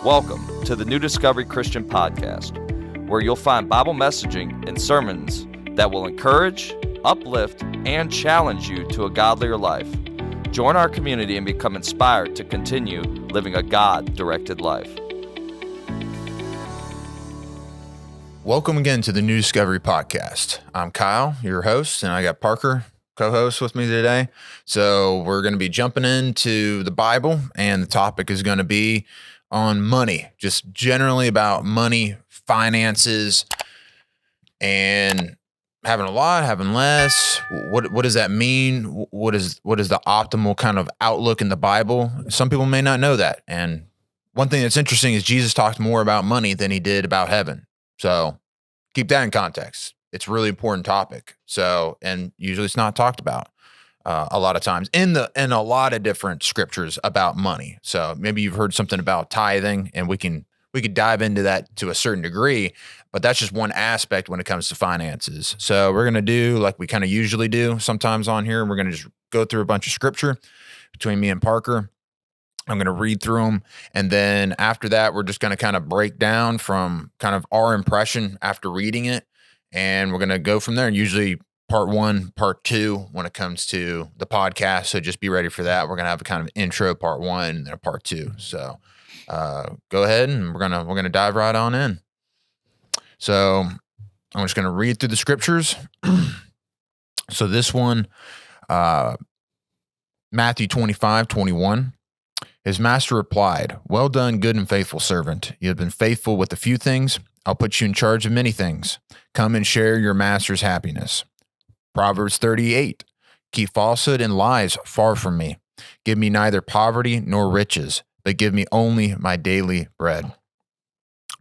Welcome to the New Discovery Christian Podcast, where you'll find Bible messaging and sermons that will encourage, uplift, and challenge you to a godlier life. Join our community and become inspired to continue living a God-directed life. Welcome again to the New Discovery Podcast. I'm Kyle, your host, and I got Parker, co-host, with me today. So we're going to be jumping into the Bible, and the topic is going to be on money, just generally about money, finances, and having a lot, having less. What does that mean? What is the optimal kind of outlook in the Bible? Some people may not know that. And one thing that's interesting is Jesus talked more about money than he did about heaven. So keep that in context. It's a really important topic. So, and usually it's not talked about a lot of times in a lot of different scriptures about money. So maybe you've heard something about tithing, and we could dive into that to a certain degree, but that's just one aspect when it comes to finances. So we're going to do like we kind of usually do sometimes on here. We're going to just go through a bunch of scripture between me and Parker. I'm going to read through them. And then after that, we're just going to kind of break down from kind of our impression after reading it. And we're going to go from there. Usually part one, part two, when it comes to the podcast. So just be ready for that. We're going to have a kind of intro part one and then a part two. So go ahead and we're going to dive right on in. So I'm just going to read through the scriptures. So this one, Matthew 25:21. His master replied, "Well done, good and faithful servant. You have been faithful with a few things. I'll put you in charge of many things. Come and share your master's happiness." Proverbs 38. Keep falsehood and lies far from me. Give me neither poverty nor riches, but give me only my daily bread.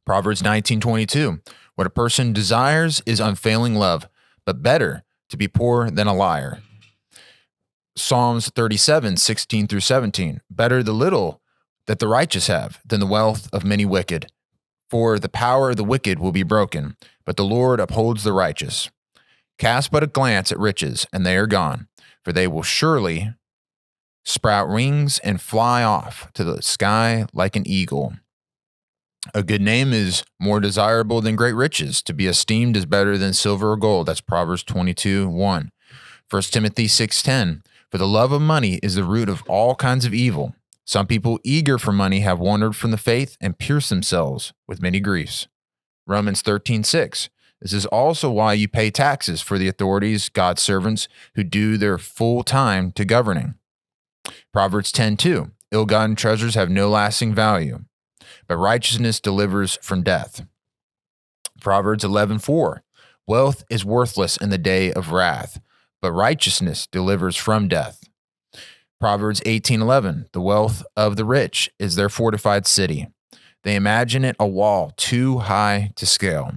Proverbs 19:22. What a person desires is unfailing love, but better to be poor than a liar. Psalms 37:16-17. Better the little that the righteous have than the wealth of many wicked. For the power of the wicked will be broken, but the Lord upholds the righteous. Cast but a glance at riches, and they are gone, for they will surely sprout wings and fly off to the sky like an eagle. A good name is more desirable than great riches. To be esteemed is better than silver or gold. That's Proverbs 22:1. 1 Timothy 6:10. For the love of money is the root of all kinds of evil. Some people eager for money have wandered from the faith and pierced themselves with many griefs. Romans 13:6. This is also why you pay taxes, for the authorities, God's servants, who do their full time to governing. Proverbs 10:2. Ill-gotten treasures have no lasting value, but righteousness delivers from death. Proverbs 11:4. Wealth is worthless in the day of wrath, but righteousness delivers from death. Proverbs 18:11. The wealth of the rich is their fortified city. They imagine it a wall too high to scale.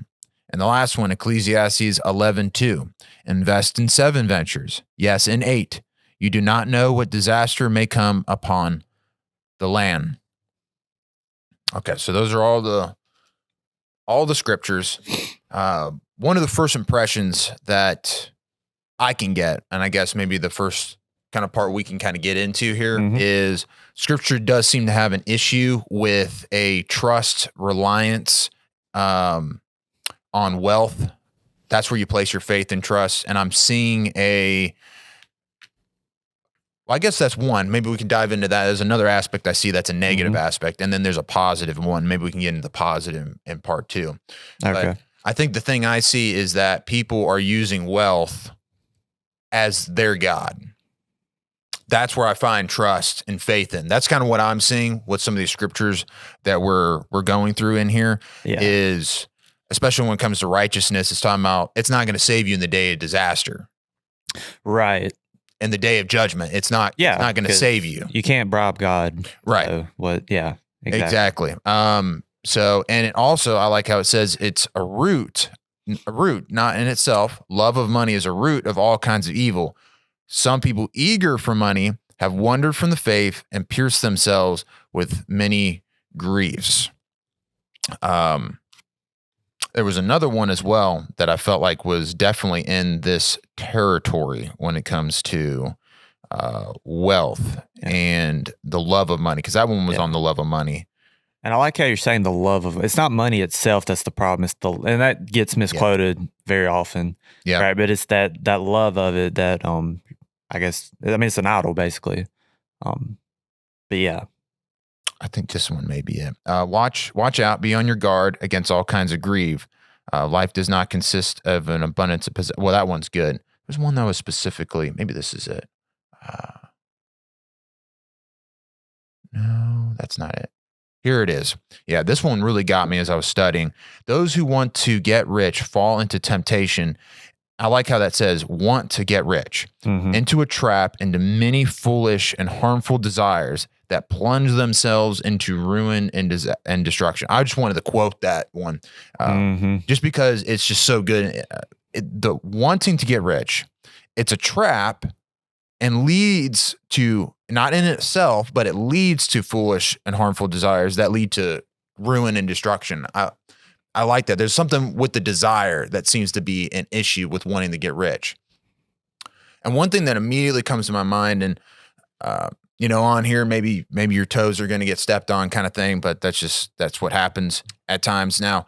And the last one, Ecclesiastes 11:2. Invest in 7 ventures, yes, in 8. You do not know what disaster may come upon the land. Okay, so those are all the scriptures. One of the first impressions that I can get, and I guess maybe the first kind of part we can kind of get into here is scripture does seem to have an issue with a trust reliance on wealth. That's where you place your faith and trust. And I'm seeing I guess that's one. Maybe we can dive into that. There's another aspect I see that's a negative aspect. And then there's a positive one. Maybe we can get into the positive in part two. Okay. But I think the thing I see is that people are using wealth as their God. That's where I find trust and faith in. That's kind of what I'm seeing with some of these scriptures that we're going through in here is, especially when it comes to righteousness, it's talking about it's not going to save you in the day of disaster. Right. In the day of judgment, it's not going to save you. You can't bribe God. Right. So Exactly. So, and it also, I like how it says it's a root, not in itself. Love of money is a root of all kinds of evil. Some people eager for money have wandered from the faith and pierced themselves with many griefs. There was another one as well that I felt like was definitely in this territory when it comes to wealth and the love of money, because that one was on the love of money. And I like how you're saying the love of it's not money itself that's the problem. It's and that gets misquoted very often. Yeah. Right. But it's that love of it that I guess it's an idol basically. But yeah. I think this one may be it. Watch out, be on your guard against all kinds of grief. Life does not consist of an abundance of well, that one's good. There's one that was specifically, maybe this is it. No, that's not it. Here it is. Yeah, this one really got me as I was studying. Those who want to get rich fall into temptation. I like how that says want to get rich, into a trap, into many foolish and harmful desires that plunge themselves into ruin and destruction. I just wanted to quote that one just because it's just so good. The wanting to get rich, it's a trap and leads to, not in itself, but it leads to foolish and harmful desires that lead to ruin and destruction. I like that. There's something with the desire that seems to be an issue with wanting to get rich. And one thing that immediately comes to my mind, and on here, maybe your toes are going to get stepped on kind of thing, but that's what happens at times. Now,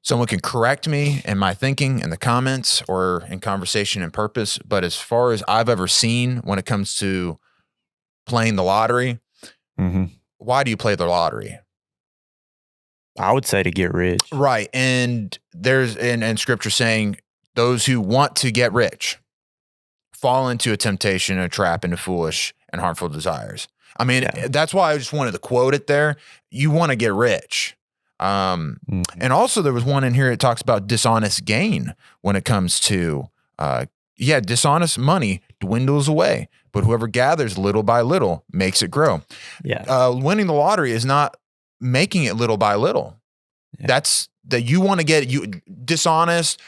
someone can correct me in my thinking in the comments or in conversation and purpose. But as far as I've ever seen when it comes to playing the lottery, why do you play the lottery? I would say to get rich. Right. And there's in scripture saying those who want to get rich fall into a temptation, a trap, into foolish and harmful desires. I mean, that's why I just wanted to quote it there. You want to get rich. And also there was one in here that talks about dishonest gain when it comes to, dishonest money dwindles away, but whoever gathers little by little makes it grow. Yeah. Winning the lottery is not making it little by little. Yeah. That's that you want to get dishonest,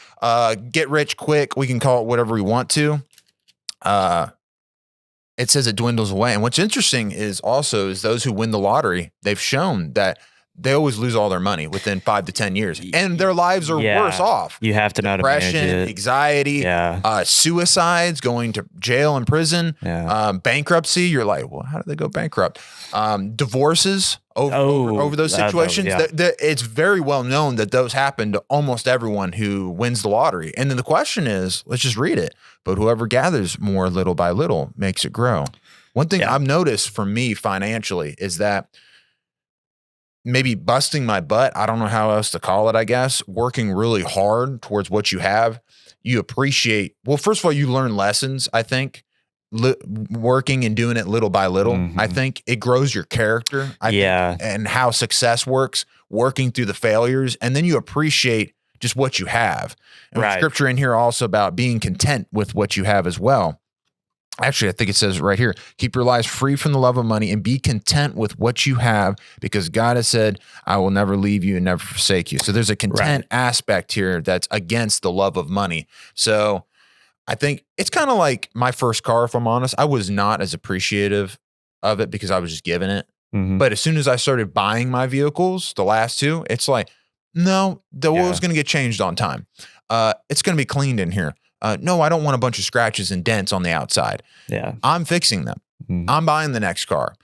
get rich quick. We can call it whatever we want to. It says it dwindles away. And what's interesting is those who win the lottery, they've shown that they always lose all their money within 5 to 10 years, and their lives are worse off. You have to know to manage it. Anxiety, suicides, going to jail and prison, bankruptcy. You're like, well, how did they go bankrupt? Divorces over those situations. It's very well known that those happen to almost everyone who wins the lottery. And then the question is, let's just read it. But whoever gathers more little by little makes it grow. One thing I've noticed for me financially is that maybe busting my butt, I don't know how else to call it, I guess, working really hard towards what you have, you appreciate, well, first of all, you learn lessons, I think, working and doing it little by little. I think it grows your character and how success works, working through the failures, and then you appreciate just what you have. And scripture in here also about being content with what you have as well. Actually, I think it says right here, keep your lives free from the love of money and be content with what you have, because God has said, I will never leave you and never forsake you. So there's a content aspect here that's against the love of money. So I think it's kind of like my first car, if I'm honest. I was not as appreciative of it because I was just given it. But as soon as I started buying my vehicles, the last two, it's like, no, the oil's going to get changed on time. It's going to be cleaned in here. No, I don't want a bunch of scratches and dents on the outside. Yeah, I'm fixing them. I'm buying the next car.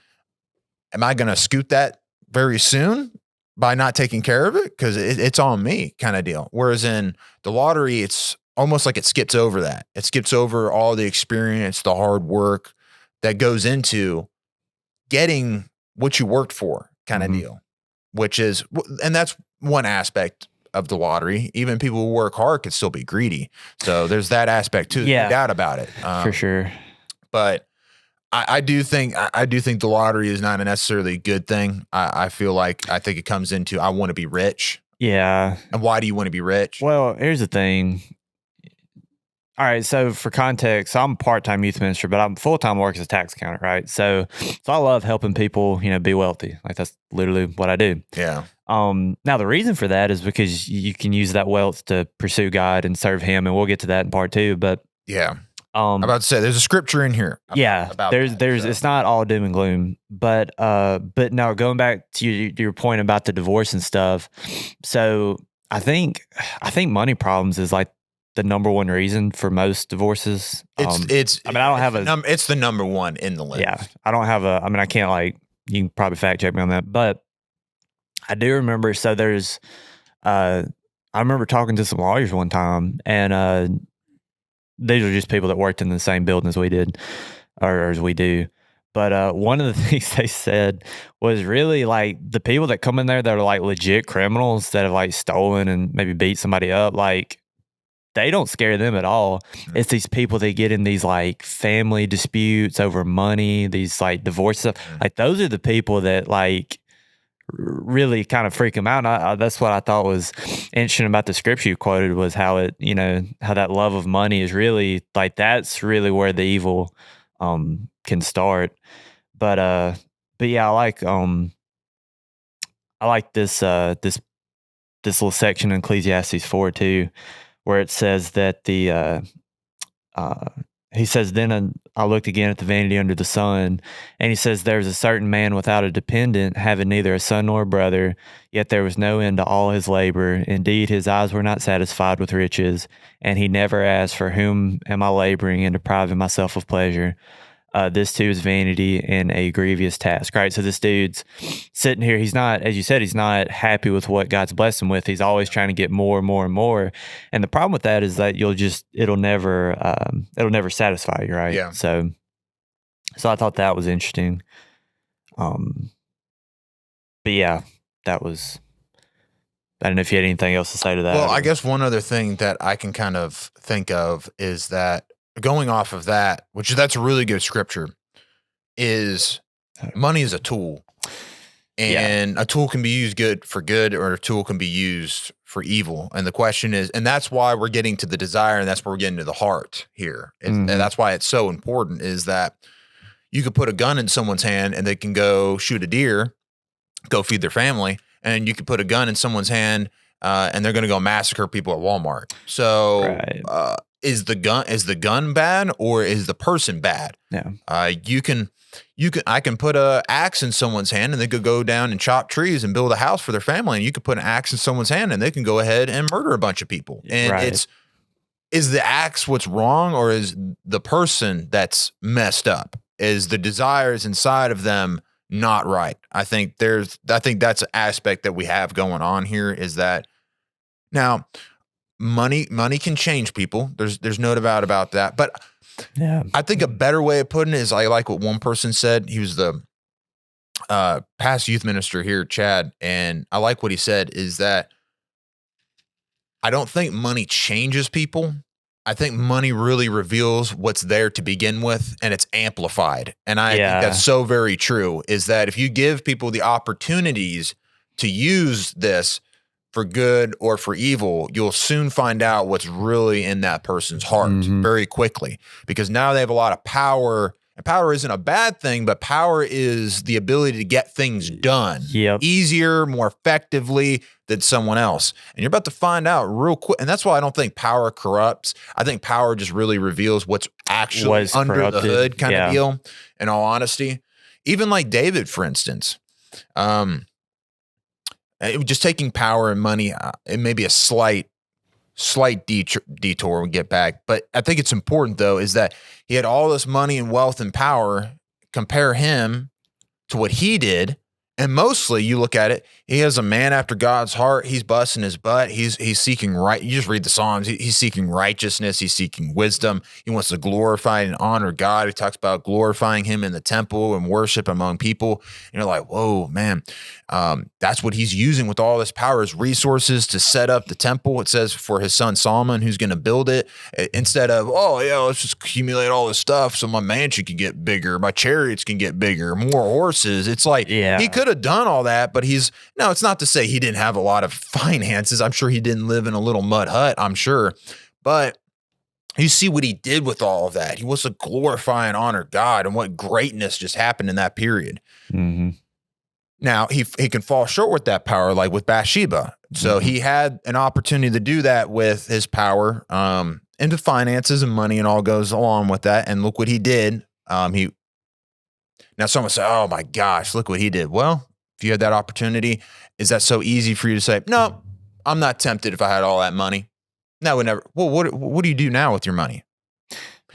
Am I going to scoot that very soon by not taking care of it? Because it's on me kind of deal. Whereas in the lottery, it's almost like it skips over that. It skips over all the experience, the hard work that goes into getting what you worked for kind of deal, and that's one aspect of the lottery. Even people who work hard could still be greedy. So there's that aspect too. No doubt about it. For sure. But I do think the lottery is not a necessarily good thing. I think it comes into, I want to be rich. Yeah. And why do you want to be rich? Well, here's the thing. All right. So for context, I'm a part-time youth minister, but I'm full-time work as a tax accountant. Right. So I love helping people, be wealthy. Like that's literally what I do. Yeah. Now the reason for that is because you can use that wealth to pursue God and serve Him, and we'll get to that in part 2. But I'm about to say there's a scripture in here. It's not all doom and gloom, but now going back to your point about the divorce and stuff. So I think money problems is like the number one reason for most divorces. I don't have it's the number one in the list. Yeah, I don't have I can't you can probably fact check me on that, but I do remember. So there's, I remember talking to some lawyers one time, and these are just people that worked in the same building as we did, or as we do. But one of the things they said was really like the people that come in there that are like legit criminals that have like stolen and maybe beat somebody up, like they don't scare them at all. It's these people that get in these like family disputes over money, these like divorce stuff. Like those are the people that like really kind of freak them out. That's what I thought was interesting about the scripture you quoted, was how it, how that love of money is really like, that's really where the evil can start. But yeah, I like this little section in Ecclesiastes 4 too, where it says that he says, then I looked again at the vanity under the sun, and he says, there's a certain man without a dependent, having neither a son nor a brother, yet there was no end to all his labor. Indeed, his eyes were not satisfied with riches, and he never asked, for whom am I laboring and depriving myself of pleasure? This too is vanity and a grievous task, right? So this dude's sitting here. He's not, as you said, he's not happy with what God's blessed him with. He's always trying to get more and more and more. And the problem with that is that it'll never satisfy you, right? Yeah. So I thought that was interesting. But yeah, I don't know if you had anything else to say to that. Well, I guess one other thing that I can kind of think of is that, going off of that, which that's a really good scripture, is money is a tool, and a tool can be used for good, or a tool can be used for evil. And the question is, and that's why we're getting to the desire, and that's where we're getting to the heart here. And that's why it's so important, is that you could put a gun in someone's hand and they can go shoot a deer, go feed their family, and you could put a gun in someone's hand and they're going to go massacre people at Walmart. So, right. Is the gun bad, or is the person bad? Yeah. I can put a axe in someone's hand and they could go down and chop trees and build a house for their family. And you could put an axe in someone's hand and they can go ahead and murder a bunch of people. And is the axe what's wrong, or is the person that's messed up? Is the desires inside of them not right? I think that's an aspect that we have going on here, is that now, money can change people. There's no doubt about that. But yeah, I think a better way of putting it is, I like what one person said. He was the past youth minister here, Chad, and I like what he said, is that I don't think money changes people. I think money really reveals what's there to begin with, and it's amplified. And I think that's so very true, is that if you give people the opportunities to use this for good or for evil, you'll soon find out what's really in that person's heart very quickly, because now they have a lot of power. And power isn't a bad thing, but power is the ability to get things done easier, more effectively than someone else. And you're about to find out real quick. And that's why I don't think power corrupts. I think power just really reveals what's actually under the hood kind of deal, in all honesty. Even like David, for instance, just taking power and money, it may be a slight detour we get back. But I think it's important, though, is that he had all this money and wealth and power. Compare him to what he did. And mostly, you look at it, he is a man after God's heart. He's busting his butt. He's seeking right. You just read the Psalms. He's seeking righteousness. He's seeking wisdom. He wants to glorify and honor God. He talks about glorifying him in the temple and worship among people. And you're like, whoa, man. That's what he's using with all this power, his resources, to set up the temple. It says for his son Solomon, who's going to build it, instead of, let's just accumulate all this stuff so my mansion can get bigger, my chariots can get bigger, more horses. It's like, he could have done all that, but it's not to say he didn't have a lot of finances. I'm sure he didn't live in a little mud hut, I'm sure. But you see what he did with all of that. He wants to glorify and honor God, and what greatness just happened in that period. Mm-hmm. Now, he can fall short with that power, like with Bathsheba. So he had an opportunity to do that with his power, into finances and money and all goes along with that. And look what he did. Now someone say, oh my gosh, look what he did. Well, if you had that opportunity, is that so easy for you to say, no, I'm not tempted if I had all that money? No, would never. Well, what do you do now with your money?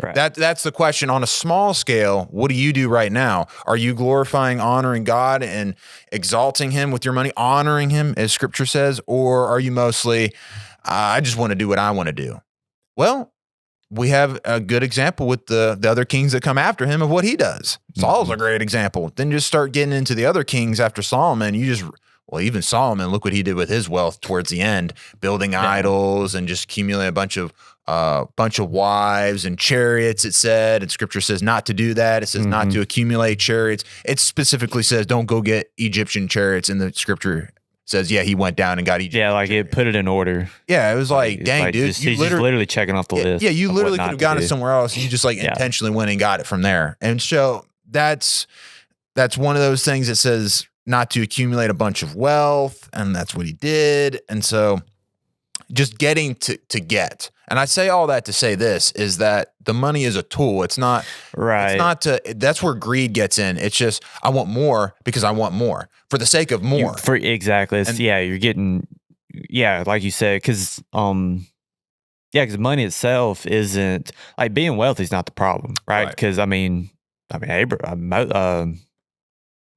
Right. That's the question. On a small scale, what do you do right now? Are you glorifying, honoring God and exalting him with your money, honoring him as scripture says? Or are you mostly, I just want to do what I want to do? Well, we have a good example with the other kings that come after him of what he does. Saul's a great example. Then just start getting into the other kings after Solomon. Even Solomon, look what he did with his wealth towards the end, building idols and just accumulating a bunch of wives and chariots, it said, and scripture says not to do that. It says not to accumulate chariots. It specifically says don't go get Egyptian chariots, and the scripture says, he went down and got Egyptian chariots. It put it in order. Yeah, it was like, dang, dude. He's just literally checking off the list. Yeah, you literally could have gotten it somewhere else. You just intentionally went and got it from there. And so that's one of those things that says not to accumulate a bunch of wealth, and that's what he did. And so just getting to get. And I say all that to say this is that the money is a tool. It's not right. It's not that's where greed gets in. It's just, I want more because I want more for the sake of more. Exactly. You're getting, like you said, because because money itself isn't, like, being wealthy is not the problem, right? Because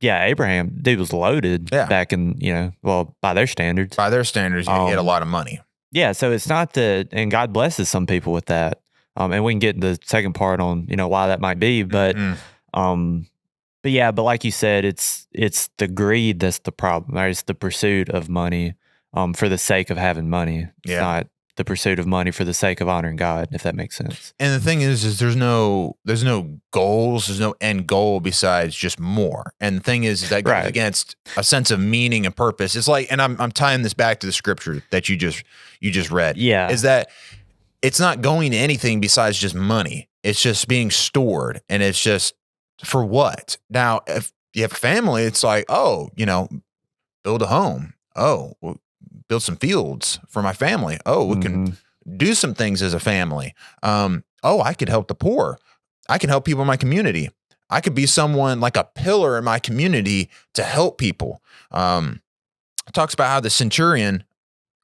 Abraham, dude, was loaded back in, by their standards. By their standards, he had a lot of money. Yeah, so it's not that, and God blesses some people with that. And we can get the second part on, why that might be. But, but like you said, it's the greed that's the problem, right? It's the pursuit of money for the sake of having money. It's not the pursuit of money for the sake of honoring God, if that makes sense. And the thing is there's no goals, there's no end goal besides just more. And the thing is that goes against a sense of meaning and purpose. It's like, and I'm tying this back to the scripture that you just read. Yeah. Is that it's not going to anything besides just money. It's just being stored, and it's just for what? Now, if you have a family, it's like, build a home. Build some fields for my family. We can do some things as a family. I could help the poor. I can help people in my community. I could be someone like a pillar in my community to help people. It talks about how the centurion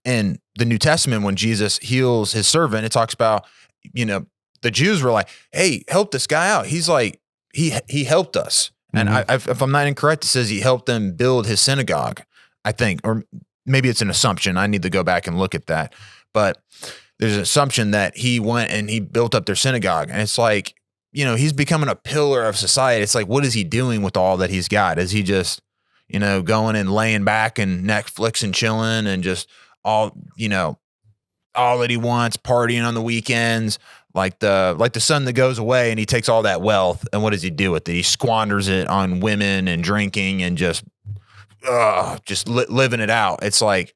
in the New Testament, when Jesus heals his servant, it talks about, the Jews were like, hey, help this guy out. He's like, he helped us. And if I'm not incorrect, it says he helped them build his synagogue, I think, or maybe it's an assumption. I need to go back and look at that. But there's an assumption that he went and he built up their synagogue. And it's like, he's becoming a pillar of society. It's like, what is he doing with all that he's got? Is he just, going and laying back and Netflix and chilling and just all that he wants, partying on the weekends, like the son that goes away and he takes all that wealth, and what does he do with it? He squanders it on women and drinking and just living it out. It's like,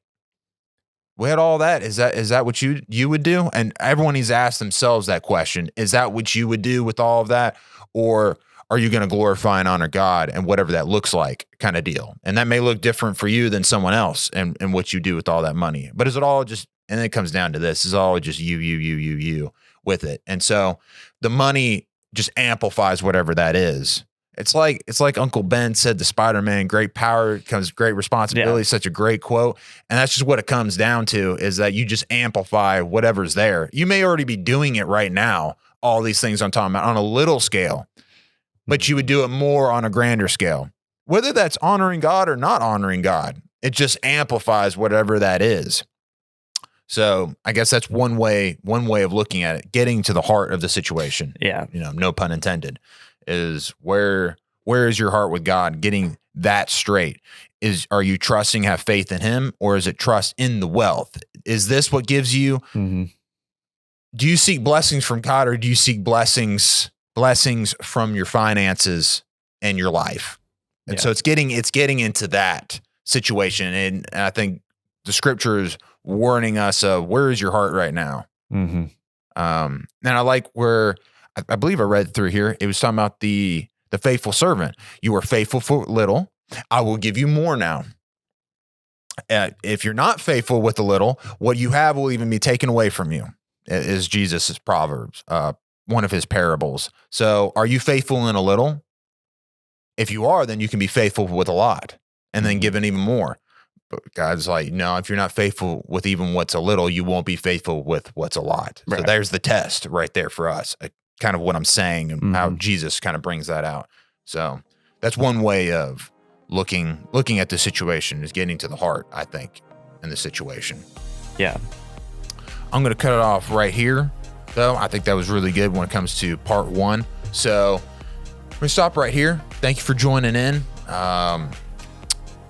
we had all that. Is that what you would do? And everyone needs to ask themselves that question. Is that what you would do with all of that? Or are you going to glorify and honor God and whatever that looks like kind of deal? And that may look different for you than someone else and what you do with all that money. But is it all just, and then it comes down to this, is all just you with it. And so the money just amplifies whatever that is. It's like Uncle Ben said to Spider-Man, great power comes great responsibility. Such a great quote. And that's just what it comes down to, is that you just amplify whatever's there. You may already be doing it right now, all these things I'm talking about on a little scale, but you would do it more on a grander scale. Whether that's honoring God or not honoring God, it just amplifies whatever that is. So I guess that's one way of looking at it, getting to the heart of the situation. Yeah. No pun intended. Is where is your heart with God? Getting that straight. Are you trusting, have faith in him, or is it trust in the wealth? Is this what gives you? Mm-hmm. Do you seek blessings from God, or do you seek blessings from your finances and your life? And so it's getting into that situation. And I think the scripture is warning us of where is your heart right now? Mm-hmm. And I like where, I believe I read through here, it was talking about the faithful servant. You were faithful for little, I will give you more now. If you're not faithful with the little, what you have will even be taken away from you, is Jesus' Proverbs, one of his parables. So are you faithful in a little? If you are, then you can be faithful with a lot and then given even more. But God's like, no, if you're not faithful with even what's a little, you won't be faithful with what's a lot. Right. So there's the test right there for us. kind of what I'm saying and how Jesus kind of brings that out. So that's one way of looking at the situation, is getting to the heart, I think, in the situation. Yeah. I'm going to cut it off right here, though. I think that was really good when it comes to part 1. So we're going to stop right here. Thank you for joining in.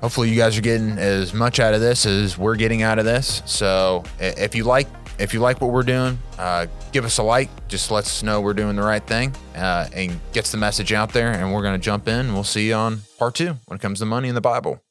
Hopefully you guys are getting as much out of this as we're getting out of this. So if you like what we're doing, give us a like. Just lets us know we're doing the right thing, and gets the message out there. And we're going to jump in. We'll see you on part 2 when it comes to money in the Bible.